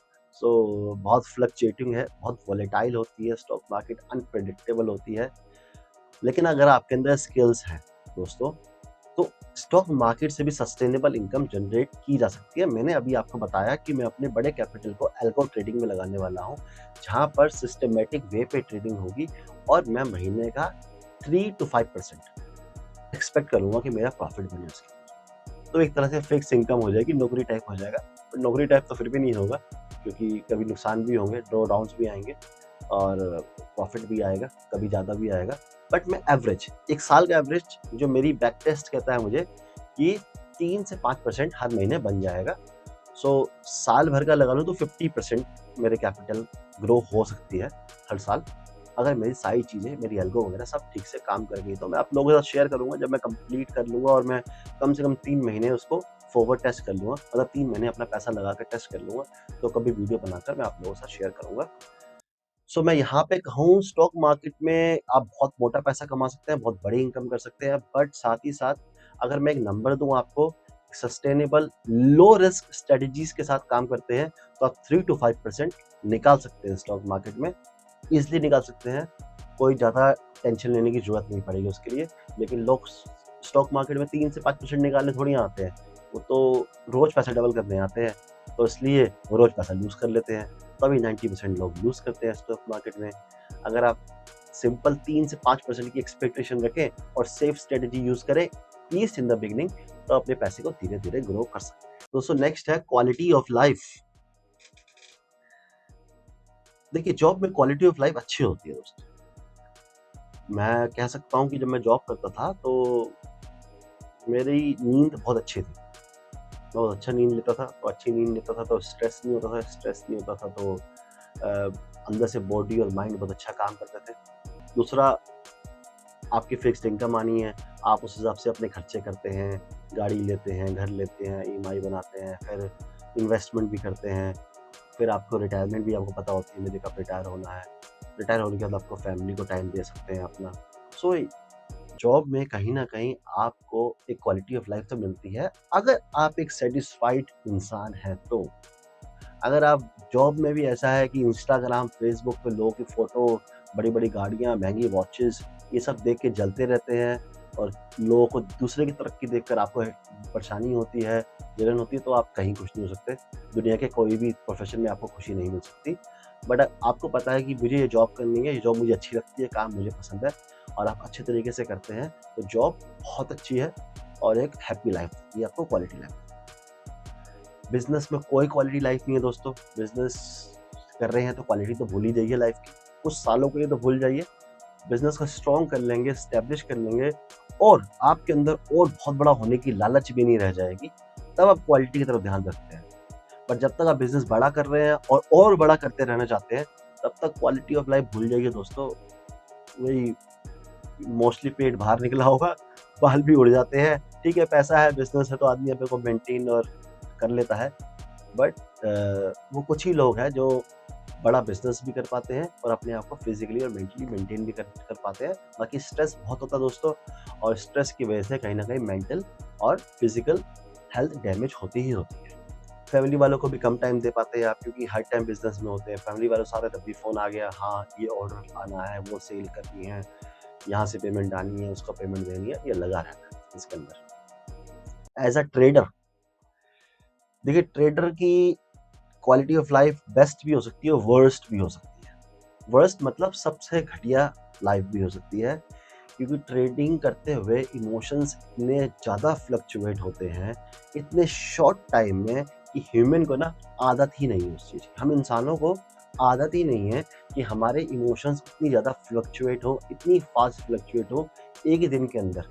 सो बहुत फ्लक्चुएटिंग है, बहुत वोलेटाइल होती है, स्टॉक मार्केट अनप्रेडिक्टेबल होती है। लेकिन अगर आपके अंदर स्किल्स हैं दोस्तों, तो स्टॉक मार्केट से भी सस्टेनेबल इनकम जनरेट की जा सकती है। मैंने अभी आपको बताया कि मैं अपने बड़े कैपिटल को अल्गो ट्रेडिंग में लगाने वाला हूँ, जहाँ पर सिस्टमैटिक वे पे ट्रेडिंग होगी और मैं महीने का 3 to 5% एक्सपेक्ट करूँगा कि मेरा प्रॉफिट बने उसके। तो एक तरह से फिक्स इनकम हो जाएगी, नौकरी टाइप हो जाएगा। बट नौकरी टाइप तो फिर भी नहीं होगा, क्योंकि कभी नुकसान भी होंगे, ड्रॉ डाउन्स भी आएँगे और प्रॉफिट भी आएगा, कभी ज़्यादा भी आएगा। बट मैं एवरेज 1 साल का एवरेज जो मेरी बैक टेस्ट कहता है मुझे कि 3 से 5% हर महीने बन जाएगा। सो साल भर का लगा लूँ तो 50% मेरे कैपिटल ग्रो हो सकती है हर साल। अगर मेरी सारी चीज़ें, मेरी एल्गो वगैरह सब ठीक से काम कर गई, तो मैं आप लोगों के साथ शेयर करूँगा जब मैं कंप्लीट कर लूँगा और मैं कम से कम 3 महीने उसको फॉरवर्ड टेस्ट कर लूँगा। मतलब 3 महीने अपना पैसा लगा कर टेस्ट कर लूँगा, तो कभी वीडियो बनाकर मैं आप लोगों के साथ शेयर करूँगा। सो मैं यहाँ पे कहूँ स्टॉक मार्केट में आप बहुत मोटा पैसा कमा सकते हैं, बहुत बड़ी इनकम कर सकते हैं, बट साथ ही साथ अगर मैं एक नंबर दूँ आपको, सस्टेनेबल लो रिस्क स्ट्रेटजीज़ के साथ काम करते हैं, तो आप 3 to 5% निकाल सकते हैं स्टॉक मार्केट में, ईज़िली निकाल सकते हैं। कोई ज़्यादा टेंशन लेने की ज़रूरत नहीं पड़ेगी उसके लिए। लेकिन लोग स्टॉक मार्केट में 3 से 5% निकालने थोड़ी आते हैं, वो तो रोज़ पैसा डबल करने आते हैं, तो इसलिए वो रोज़ पैसा लूज़ कर लेते हैं। तभी 90% लोग लूज़ करते हैं स्टॉक मार्केट में। अगर आप सिंपल 3 से 5% की एक्सपेक्टेशन रखें और सेफ स्ट्रेटजी यूज़ करें, एटलीस्ट इन द बिगिनिंग, तो अपने पैसे को धीरे-धीरे ग्रो कर सकते हैं। दोस्तों नेक्स्ट है क्वालिटी ऑफ लाइफ। देखिए जॉब में क्वालिटी ऑफ लाइफ अच्छी होती है दोस्तों। मैं कह सकता हूँ कि जब मैं जॉब करता था तो मेरी नींद बहुत अच्छी थी। मैं बहुत अच्छा नींद लेता था, और अच्छी नींद लेता था तो स्ट्रेस नहीं होता था, स्ट्रेस नहीं होता था तो अंदर से बॉडी और माइंड बहुत अच्छा काम करते थे। दूसरा, आपकी फिक्स्ड इनकम आनी है, आप उस हिसाब से अपने खर्चे करते हैं, गाड़ी लेते हैं, घर लेते हैं, ईएमआई बनाते हैं, फिर इन्वेस्टमेंट भी करते हैं, फिर आपको रिटायरमेंट भी आपको पता होती है मुझे कब रिटायर होना है। रिटायर होने के बाद आपको फैमिली को टाइम दे सकते हैं अपना। सो जॉब में कहीं न कहीं आपको एक क्वालिटी ऑफ लाइफ तो मिलती है, अगर आप एक सैटिस्फाइड इंसान हैं तो। अगर आप जॉब में भी ऐसा है कि इंस्टाग्राम, फेसबुक पे लोगों की फ़ोटो, बड़ी-बड़ी गाड़ियाँ, महँगी वॉचेज़, ये सब देख के जलते रहते हैं और लोगों को दूसरे की तरक्की देखकर आपको परेशानी होती है, जलन होती है, तो आप कहीं खुश नहीं हो सकते। दुनिया के कोई भी प्रोफ़ेशन में आपको खुशी नहीं मिल सकती। बट आपको पता है कि मुझे ये जॉब करनी है, ये जॉब मुझे अच्छी लगती है, काम मुझे पसंद है और आप अच्छे तरीके से करते हैं, तो जॉब बहुत अच्छी है और एक हैप्पी लाइफ़ देती है आपको, क्वालिटी लाइफ़। बिज़नेस में कोई क्वालिटी लाइफ़ नहीं है दोस्तों। बिज़नेस कर रहे हैं तो क्वालिटी तो भूल ही जाइए लाइफ़ की। कुछ सालों के लिए तो भूल जाइए। बिज़नेस को स्ट्रॉन्ग कर लेंगे, एस्टेब्लिश कर लेंगे और आपके अंदर और बहुत बड़ा होने की लालच भी नहीं रह जाएगी, तब आप क्वालिटी की तरफ ध्यान रखते हैं। पर जब तक आप बिज़नेस बड़ा कर रहे हैं और बड़ा करते रहना चाहते हैं, तब तक क्वालिटी ऑफ लाइफ़ भूल जाइए दोस्तों। वही मोस्टली पेट बाहर निकला होगा, बाल भी उड़ जाते हैं। ठीक है, पैसा है, बिज़नेस है तो आदमी अपने को मेंटेन और कर लेता है। बट वो कुछ ही लोग हैं जो बड़ा बिज़नेस भी कर पाते हैं और अपने आप को फिज़िकली और मेंटली मेंटेन भी कर कर पाते हैं। बाकी स्ट्रेस बहुत होता है दोस्तों, और स्ट्रेस की वजह से कहीं न कहीं मेंटल और फिज़िकल हेल्थ डैमेज होती ही होती है। फैमिली वालों को भी कम टाइम दे पाते हैं आप, क्योंकि हर टाइम बिज़नेस में होते हैं। फैमिली वालों से आता है तब भी फ़ोन आ गया, हाँ, ये ऑर्डर आना है, वो सेल करनी है, यहाँ से पेमेंट आनी है, उसको पेमेंट देनी है, ये लगा रहता है इसके अंदर। एज़ अ ट्रेडर, देखिए ट्रेडर की क्वालिटी ऑफ लाइफ बेस्ट भी हो सकती है और वर्स्ट भी हो सकती है। वर्स्ट मतलब सबसे घटिया लाइफ भी हो सकती है, क्योंकि ट्रेडिंग करते हुए इमोशंस इतने ज़्यादा फ्लक्चुएट होते हैं, इतने शॉर्ट टाइम में कि ह्यूमन को ना आदत ही नहीं है उस चीज़ की। हम इंसानों को आदत ही नहीं है कि हमारे इमोशंस इतनी ज़्यादा फ्लक्चुएट हो, इतनी फास्ट फ्लक्चुएट हो एक ही दिन के अंदर।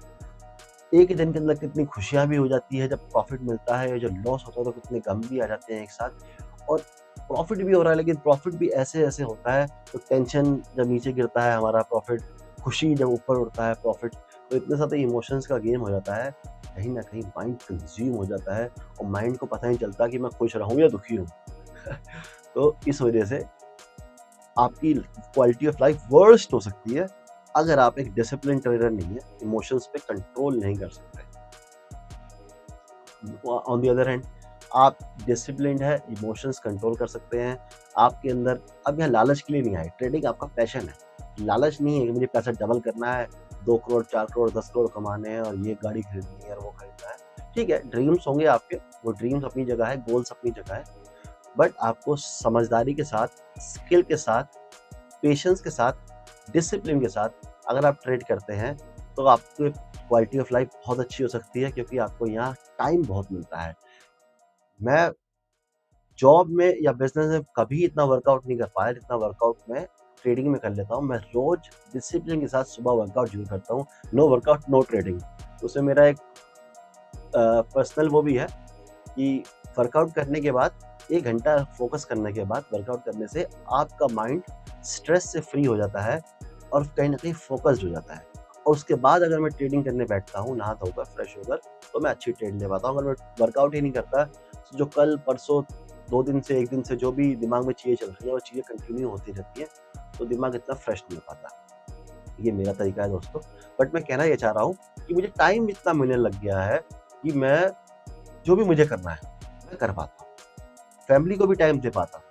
एक ही दिन के अंदर कितनी खुशियाँ भी हो जाती है जब प्रॉफ़िट मिलता है, जो लॉस होता है तो कितने गम भी आ जाते हैं एक साथ। और प्रॉफ़िट भी हो रहा है, लेकिन प्रॉफ़िट भी ऐसे-ऐसे होता है, तो टेंशन जब नीचे गिरता है हमारा प्रॉफ़िट, खुशी जब ऊपर उड़ता है प्रॉफ़िट, तो इतने ज़्यादा इमोशंस का गेम हो जाता है, कहीं न कहीं माइंड कंज़्यूम हो जाता है और माइंड को पता नहीं चलता कि मैं खुश रहूँ या दुखी हूँ। तो इस वजह से आपकी क्वालिटी ऑफ लाइफ वर्स्ट हो सकती है, अगर आप एक डिसिप्लिन ट्रेडर नहीं है, इमोशंस पे कंट्रोल नहीं कर सकते। ऑन द अदर हैंड, आप डिसिप्लिन्ड है, इमोशंस कंट्रोल कर सकते हैं। आपके अंदर अब यहाँ लालच के लिए नहीं आए, ट्रेडिंग आपका पैशन है। लालच नहीं है कि मुझे पैसा डबल करना है, 2 करोड़, 4 करोड़, 10 करोड़ कमाने हैं और ये गाड़ी खरीदनी है और वो खरीदना है। ठीक है, ड्रीम्स होंगे आपके, वो ड्रीम्स अपनी जगह है, गोल्स अपनी जगह है, बट आपको समझदारी के साथ, स्किल के साथ, पेशेंस के साथ, डिसिप्लिन के साथ अगर आप ट्रेड करते हैं, तो आपकी क्वालिटी ऑफ लाइफ बहुत अच्छी हो सकती है, क्योंकि आपको यहाँ टाइम बहुत मिलता है। मैं जॉब में या बिज़नेस में कभी इतना वर्कआउट नहीं कर पाया जितना वर्कआउट मैं ट्रेडिंग में कर लेता हूँ। मैं रोज़ डिसिप्लिन के साथ सुबह वर्कआउट ज़रूर करता हूँ। No workout, no trading. उसमें मेरा एक पर्सनल वो भी है कि वर्कआउट करने के बाद 1 घंटा फ़ोकस करने के बाद वर्कआउट करने से आपका माइंड स्ट्रेस से फ्री हो जाता है और कहीं न कहीं फ़ोकस्ड हो जाता है। और उसके बाद अगर मैं ट्रेडिंग करने बैठता हूँ, नहा धोकर, फ्रेश होकर, तो मैं अच्छी ट्रेड ले पाता हूँ। अगर मैं वर्कआउट ही नहीं करता, तो जो कल, परसों, 2 दिन से, 1 दिन से जो भी दिमाग में चीज़ें चल रही हैं, वो चीज़ें कंटिन्यू होती रहती हैं, तो दिमाग इतना फ्रेश नहीं हो पाता। ये मेरा तरीका है दोस्तों। बट मैं कहना ये चाह रहा हूँ कि मुझे टाइम इतना मिलने लग गया है कि मैं जो भी मुझे करना है, मैं कर पाता हूँ। फैमिली को भी टाइम दे पाता हूँ,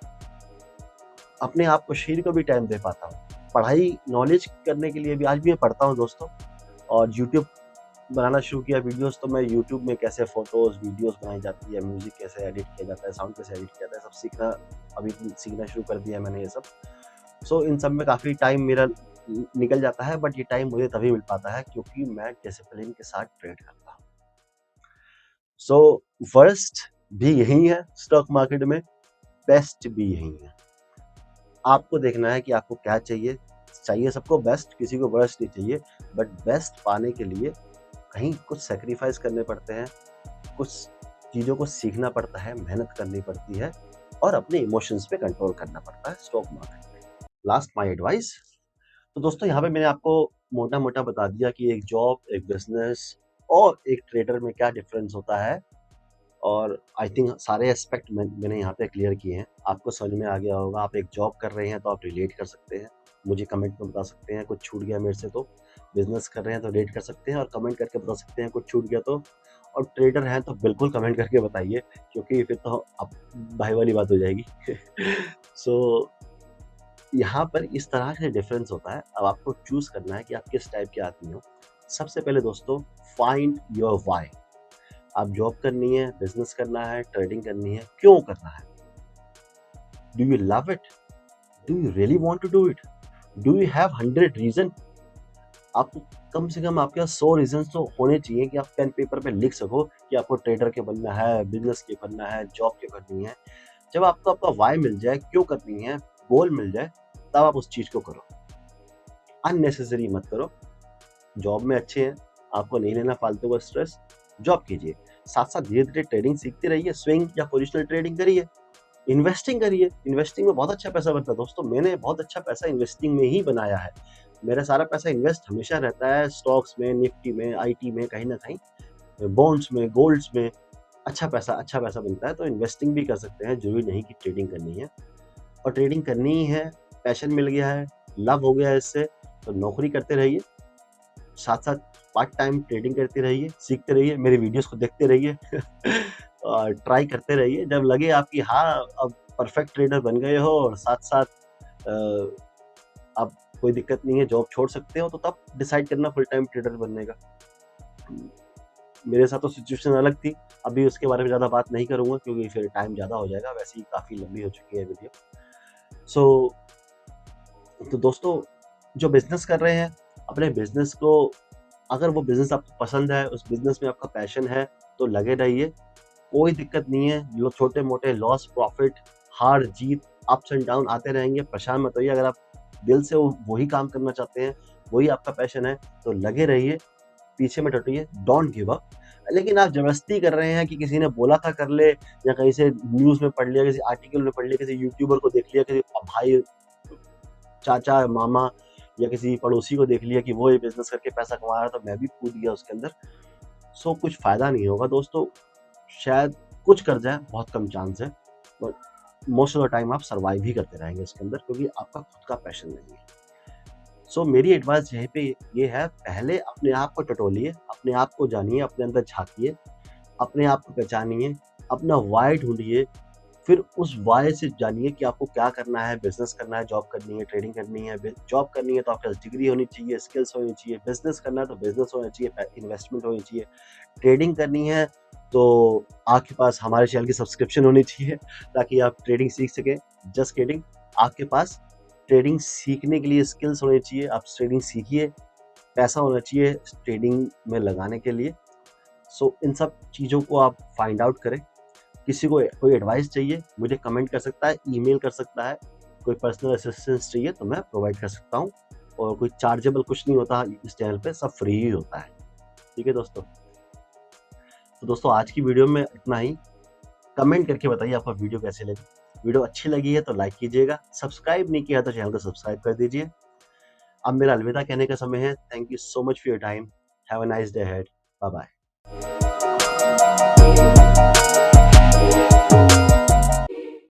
अपने आप को, शरीर को भी टाइम दे पाता हूँ। पढ़ाई, नॉलेज करने के लिए भी आज भी मैं पढ़ता हूँ दोस्तों, और यूट्यूब बनाना शुरू किया वीडियोज़, तो मैं यूट्यूब में कैसे फ़ोटोज़, वीडियोज़ बनाई जाती है, म्यूज़िक कैसे एडिट किया जाता है, साउंड कैसे एडिट किया जाता है, सब सीखना, अभी सीखना शुरू कर दिया है मैंने ये सब। सो इन सब में काफ़ी टाइम मेरा निकल जाता है, बट ये टाइम मुझे तभी मिल पाता है क्योंकि मैं डिसिप्लिन के साथ ट्रेड करता हूँ। सो वर्स्ट भी यही है स्टॉक मार्केट में, बेस्ट भी यही है। आपको देखना है कि आपको क्या चाहिए। चाहिए सबको बेस्ट, किसी को वर्स्ट नहीं चाहिए, बट बेस्ट पाने के लिए कहीं कुछ सैक्रिफाइस करने पड़ते हैं, कुछ चीज़ों को सीखना पड़ता है, मेहनत करनी पड़ती है और अपने इमोशंस पे कंट्रोल करना पड़ता है स्टॉक मार्केट में। लास्ट माय एडवाइस, तो दोस्तों यहाँ पे मैंने आपको मोटा-मोटा बता दिया कि एक जॉब, एक बिज़नेस और एक ट्रेडर में क्या डिफ़रेंस होता है, और आई थिंक सारे एस्पेक्ट मैंने यहाँ पे क्लियर किए हैं। आपको समझ में आ गया होगा। आप एक जॉब कर रहे हैं तो आप रिलेट कर सकते हैं, मुझे कमेंट में बता सकते हैं कुछ छूट गया मेरे से तो। बिज़नेस कर रहे हैं तो रिलेट कर सकते हैं और कमेंट करके बता सकते हैं कुछ छूट गया तो। और ट्रेडर हैं तो बिल्कुल कमेंट करके बताइए, क्योंकि फिर तो अब भाई वाली बात हो जाएगी। सो यहाँ पर इस तरह से डिफरेंस होता है। अब आपको चूज़ करना है कि आप किस टाइप के आदमी हो। सबसे पहले दोस्तों, फाइंड योर व्हाई। आप जॉब करनी है, बिज़नेस करना है, ट्रेडिंग करनी है, क्यों करना है? Do you love it? Do you really want to do it? Do you have 100 reason? आपको कम से कम आपके पास 100 रीज़न्स तो होने चाहिए कि आप पेन पेपर पे लिख सको कि आपको ट्रेडर क्यों बनना है, बिज़नेस क्यों करना है, जॉब क्यों करनी है। जब आपको आपका व्हाई मिल जाए, क्यों करनी है, गोल मिल जाए, तब आप उस चीज़ को करो। अननेसेसरी मत करो। जॉब में अच्छे हैं, आपको नहीं लेना फालतू का स्ट्रेस, जॉब कीजिए। साथ-साथ धीरे-धीरे ट्रेडिंग सीखते रहिए, स्विंग या पोजिशनल ट्रेडिंग करिए, इन्वेस्टिंग करिए। इन्वेस्टिंग में बहुत अच्छा पैसा बनता है दोस्तों। मैंने बहुत अच्छा पैसा इन्वेस्टिंग में ही बनाया है। मेरा सारा पैसा इन्वेस्ट हमेशा रहता है स्टॉक्स में, निफ्टी में, आईटी में, कहीं न कहीं, बॉन्ड्स में, गोल्ड्स में। अच्छा पैसा बनता है, तो इन्वेस्टिंग भी कर सकते हैं, ज़रूरी नहीं कि ट्रेडिंग करनी है। और ट्रेडिंग करनी ही है, पैशन मिल गया है, लव हो गया है इससे, तो नौकरी करते रहिए। साथ-साथ पार्ट टाइम ट्रेडिंग करते रहिए, सीखते रहिए, मेरे वीडियोज़ को देखते रहिए और ट्राई करते रहिए। जब लगे आपकी हाँ, अब परफेक्ट ट्रेडर बन गए हो और साथ-साथ अब कोई दिक्कत नहीं है, जॉब छोड़ सकते हो, तो तब डिसाइड करना फुल टाइम ट्रेडर बनने का। मेरे साथ तो सिचुएशन अलग थी, अभी उसके बारे में ज़्यादा बात नहीं करूँगा क्योंकि फिर टाइम ज़्यादा हो जाएगा, वैसे ही काफ़ी लंबी हो चुकी है वीडियो। सो तो दोस्तों, जो बिज़नेस कर रहे हैं, अपने बिजनेस को, अगर वो बिजनेस आपको पसंद है, उस बिजनेस में आपका पैशन है, तो लगे रहिए, कोई दिक्कत नहीं है। लो छोटे मोटे लॉस प्रॉफिट, हार जीत, अप्स एंड डाउन आते रहेंगे, परेशान मत होइए। अगर आप दिल से वही काम करना चाहते हैं, वही आपका पैशन है, तो लगे रहिए, पीछे मत हटिए, डोंट गिव अप। लेकिन आप जबरदस्ती कर रहे हैं कि किसी ने बोला था कर ले, या कहीं से न्यूज में पढ़ लिया, किसी आर्टिकल में पढ़ लिया, किसी यूट्यूबर को देख लिया, किसी भाई चाचा मामा या किसी पड़ोसी को देख लिया कि वो ये बिजनेस करके पैसा कमा रहा है, तो मैं भी कूद गया उसके अंदर। सो कुछ फायदा नहीं होगा दोस्तों। शायद कुछ कर जाए, बहुत कम चांस है, but most of the time आप सर्वाइव ही करते रहेंगे इसके अंदर, क्योंकि आपका खुद का पैशन नहीं है। सो मेरी एडवाइस यहीं पे ये है, पहले अपने आप को टटोलिए, अपने आप को जानिए, अपने अंदर झाँकिए, अपने आप को पहचानिए, अपना व्हाय ढूँढिए, फिर उस व्हाय से जानिए कि आपको क्या करना है, बिज़नेस करना है, जॉब करनी है, ट्रेडिंग करनी है। जॉब करनी है तो आपके पास डिग्री होनी चाहिए, स्किल्स होनी चाहिए, बिज़नेस करना है तो बिज़नेस होना चाहिए, इन्वेस्टमेंट होनी चाहिए, ट्रेडिंग करनी है तो आपके पास हमारे चैनल की सब्सक्रिप्शन होनी चाहिए, ताकि आप ट्रेडिंग सीख सकें। जस्ट किडिंग, आपके पास ट्रेडिंग सीखने के लिए स्किल्स होने चाहिए, आप ट्रेडिंग सीखिए, पैसा होना चाहिए ट्रेडिंग में लगाने के लिए। सो इन सब चीज़ों को आप फाइंड आउट करें। किसी को कोई एडवाइस चाहिए, मुझे कमेंट कर सकता है, ईमेल कर सकता है, कोई पर्सनल असिस्टेंस चाहिए तो मैं प्रोवाइड कर सकता हूँ, और कोई चार्जेबल कुछ नहीं होता इस चैनल पे, सब फ्री ही होता है। ठीक है दोस्तों? तो दोस्तों आज की वीडियो में इतना ही। कमेंट करके बताइए आपको वीडियो कैसी लगी। वीडियो अच्छी लगी है तो लाइक कीजिएगा, सब्सक्राइब नहीं किया तो चैनल को सब्सक्राइब कर दीजिए। अब मेरा अलविदा कहने का समय है। Thank you so much for your time. Have a nice day ahead. Bye bye.